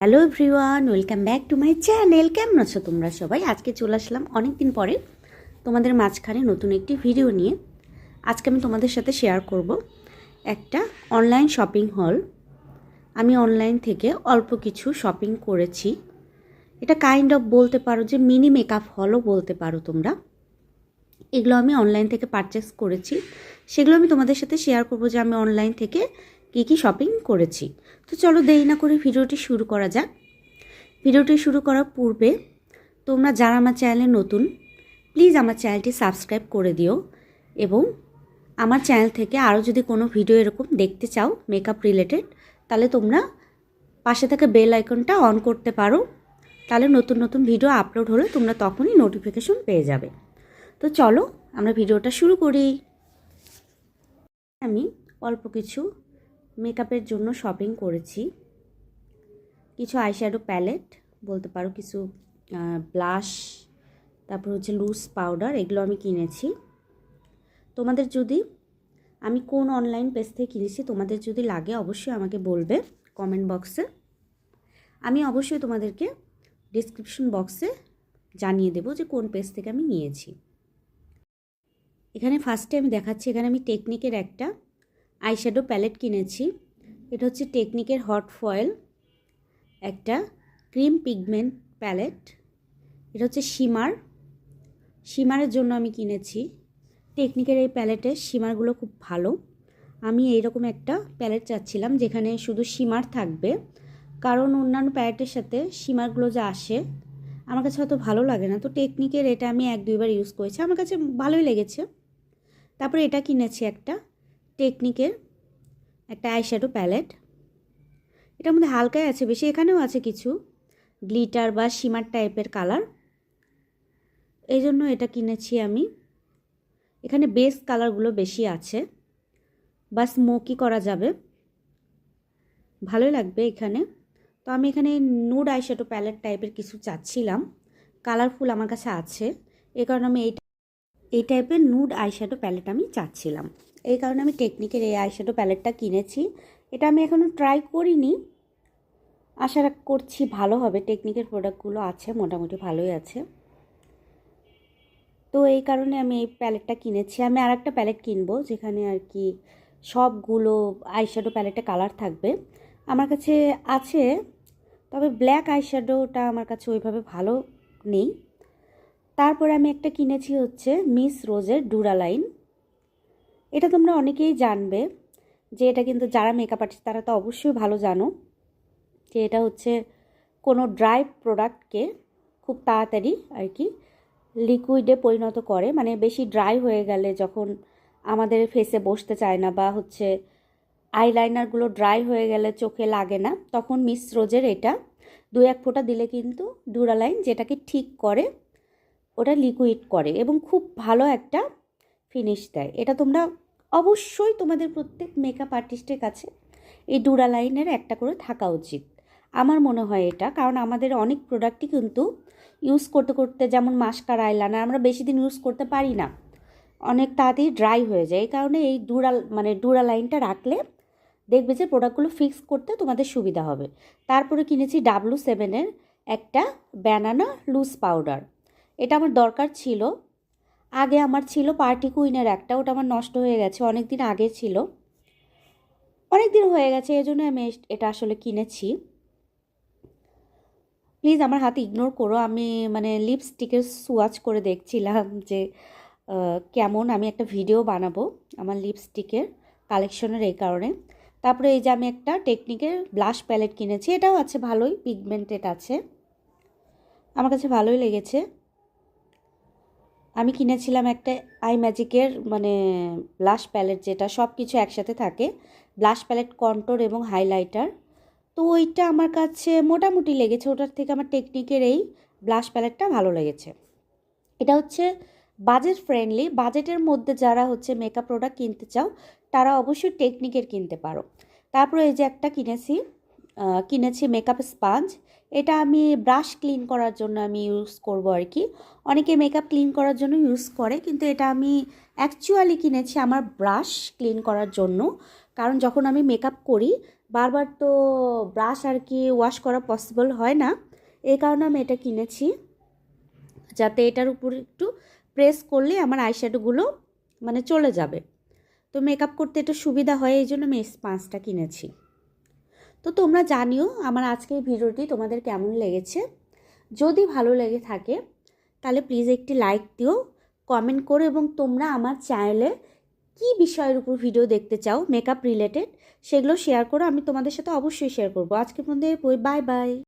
Hello everyone, welcome back to my channel. কেমন আছো তোমরা সবাই? আজকে চলে আসলাম অনেক দিন পরে তোমাদের মাঝখানে নতুন একটি ভিডিও নিয়ে। আজকে আমি তোমাদের সাথে শেয়ার করব একটা অনলাইন শপিং হল। আমি অনলাইন থেকে অল্প কিছু শপিং করেছি। এটা কাইন্ড অফ বলতে পারো যে মিনি মেকআপ হলও বলতে পারো তোমরা। এগুলো আমি অনলাইন থেকে পারচেস করেছি, সেগুলো আমি তোমাদের সাথে শেয়ার করব যে আমি অনলাইন থেকে কী শপিং করেছি। তো চলো দেরি না করে ভিডিওটি শুরু করা যাক। ভিডিওটি শুরু করার পূর্বে তোমরা যারা আমার চ্যানেলে নতুন, প্লিজ আমার চ্যানেলটি সাবস্ক্রাইব করে দিও এবং আমার চ্যানেল থেকে আরও যদি কোনো ভিডিও এরকম দেখতে চাও মেকআপ রিলেটেড, তাহলে তোমরা পাশে থাকা বেল আইকনটা অন করতে পারো। তাহলে নতুন নতুন ভিডিও আপলোড হলে তোমরা তখনই নোটিফিকেশন পেয়ে যাবে। তো চলো আমরা ভিডিওটা শুরু করি। আমি অল্প কিছু মেকআপের জন্য শপিং করেছি। কিছু আইশ্যাডো প্যালেট বলতে পারো, কিছু ব্লাশ, তারপর হচ্ছে লুজ পাউডার, এগুলো আমি কিনেছি। তোমাদের যদি, আমি কোন অনলাইন পেজ থেকে কিনেছি তোমাদের যদি লাগে অবশ্যই আমাকে বলবে কমেন্ট বক্সে। আমি অবশ্যই তোমাদেরকে ডিসক্রিপশন বক্সে জানিয়ে দেবো যে কোন পেজ থেকে আমি নিয়েছি। এখানে ফার্স্টে আমি দেখাচ্ছি, এখানে আমি টেকনিকের একটা আইশ্যাডো প্যালেট কিনেছি। এটা হচ্ছে টেকনিকের হট ফয়েল একটা ক্রিম পিগমেন্ট প্যালেট। এটা হচ্ছে শিমারের জন্য আমি কিনেছি। টেকনিকের এই প্যালেটের শিমারগুলো খুব ভালো। আমি এইরকম একটা প্যালেট চাচ্ছিলাম যেখানে শুধু শিমার থাকবে, কারণ অন্যান্য প্যালেটের সাথে শিমারগুলো যা আসে আমার কাছে অত ভালো লাগে না। তো টেকনিকের এটা আমি 1-2বার ইউজ করেছি, আমার কাছে ভালোই লেগেছে। তারপরে এটা কিনেছি একটা টেকনিকের একটা আইশ্যাডো প্যালেট। এটার মধ্যে হালকাই আছে বেশি, এখানেও আছে কিছু গ্লিটার বা শিমার টাইপের কালার, এই জন্য এটা কিনেছি আমি। এখানে বেস কালারগুলো বেশি আছে বা স্মোকি করা যাবে, ভালোই লাগবে এখানে। তো আমি এখানে নুড আইশ্যাডো প্যালেট টাইপের কিছু চাচ্ছিলাম, কালারফুল আমার কাছে আছে, এই কারণে আমি এই টাইপের নুড আইশ্যাডো প্যালেট আমি চাচ্ছিলাম। এই কারণে আমি টেকনিকের এই আইশ্যাডো প্যালেটটা কিনেছি। এটা আমি এখনও ট্রাই করিনি, আশা করছি ভালো হবে। টেকনিকের প্রোডাক্টগুলো আছে মোটামুটি ভালোই আছে, তো এই কারণে আমি এই প্যালেটটা কিনেছি। আমি আর একটা প্যালেট কিনবো যেখানে আর কি সবগুলো আইশ্যাডো প্যালেটে কালার থাকবে। আমার কাছে আছে, তবে ব্ল্যাক আইশ্যাডোটা আমার কাছে ওইভাবে ভালো নেই। তারপরে আমি একটা কিনেছি হচ্ছে মিস রোজের ডুরালাইন। এটা তোমরা অনেকেই জানবে যে এটা কিন্তু যারা মেকআপ আর্টিস্ট তারা তো অবশ্যই ভালো জানো যে এটা হচ্ছে কোনো ড্রাই প্রোডাক্টকে খুব তাড়াতাড়ি আর কি লিকুইডে পরিণত করে। মানে বেশি ড্রাই হয়ে গেলে যখন আমাদের ফেসে বসতে চায় না বা হচ্ছে আইলাইনারগুলো ড্রাই হয়ে গেলে চোখে লাগে না, তখন মিস রোজের এটা 2-1 ফোঁটা দিলে কিন্তু ডুরালাইন যেটাকে ঠিক করে, ওটা লিকুইড করে এবং খুব ভালো একটা ফিনিশ দেয়। এটা তোমরা অবশ্যই তোমাদের প্রত্যেক মেকআপ আর্টিস্টের কাছে এই ডুরালাইনের একটা করে থাকা উচিত আমার মনে হয় এটা। কারণ আমাদের অনেক প্রোডাক্টই কিন্তু ইউজ করতে করতে, যেমন মাস্কারা, আইলাইনার, আমরা বেশি দিন ইউজ করতে পারি না, অনেক তাড়াতাড়ি ড্রাই হয়ে যায়। এই কারণে এই ডুরালাইনটা রাখলে দেখবে যে প্রোডাক্টগুলো ফিক্স করতে তোমাদের সুবিধা হবে। তারপরে কিনেছি W7-এর একটা ব্যানানা লুজ পাউডার। এটা আমার দরকার ছিল, আগে আমার ছিল পার্টি কুইনের একটা, ওটা আমার নষ্ট হয়ে গেছে, অনেক দিন আগে ছিল, অনেক দিন হয়ে গেছে, এই জন্য আমি এটা আসলে কিনেছি। প্লিজ আমার হাতে ইগনোর করো, আমি মানে লিপস্টিকের সুয়াচ করে দেখছিলাম যে কেমন, আমি একটা ভিডিও বানাবো আমার লিপস্টিকের কালেকশনের, এই কারণে। তারপরে এই যে আমি একটা টেকনিকের ব্লাশ প্যালেট কিনেছি, এটাও আছে ভালোই, পিগমেন্টেড আছে, আমার কাছে ভালোই লেগেছে। আমি কিনেছিলাম একটা আই ম্যাজিকের মানে ব্লাশ প্যালেট, যেটা সব কিছু একসাথে থাকে, ব্লাশ প্যালেট, কন্ট্রোর এবং হাইলাইটার। তো ওইটা আমার কাছে মোটামুটি লেগেছে, ওটার থেকে আমার টেকনিকের এই ব্লাশ প্যালেটটা ভালো লেগেছে। এটা হচ্ছে বাজেট ফ্রেন্ডলি, বাজেটের মধ্যে যারা হচ্ছে মেকআপ প্রোডাক্ট কিনতে চাও তারা অবশ্যই টেকনিকের কিনতে পারো। তারপরে এই যে একটা কিনেছি মেকআপ স্পাঞ্জ। এটা আমি ব্রাশ ক্লিন করার জন্য আমি ইউজ করব আর কি। অনেকে মেকআপ ক্লিন করার জন্য ইউজ করে, কিন্তু এটা আমি অ্যাকচুয়ালি কিনেছি আমার ব্রাশ ক্লিন করার জন্য। কারণ যখন আমি মেকআপ করি বারবার তো ব্রাশ আর কি ওয়াশ করা পসিবল হয় না, এই কারণে আমি এটা কিনেছি, যাতে এটার উপর একটু প্রেস করলে আমার আইশ্যাডোগুলো মানে চলে যাবে। তো মেকআপ করতে একটু সুবিধা হয়, এই জন্য আমি এই স্পঞ্জটা কিনেছি। তো তোমরা জানিও আমার আজকের ভিডিওটি তোমাদের কেমন লেগেছে। যদি ভালো লেগে থাকে তাহলে প্লিজ একটি লাইক দিও, কমেন্ট করো, এবং তোমরা আমার চ্যানেলে কী বিষয়ের উপর ভিডিও দেখতে চাও মেকআপ রিলেটেড সেগুলো শেয়ার করো, আমি তোমাদের সাথে অবশ্যই শেয়ার করবো। আজকের মধ্যে বাই বাই।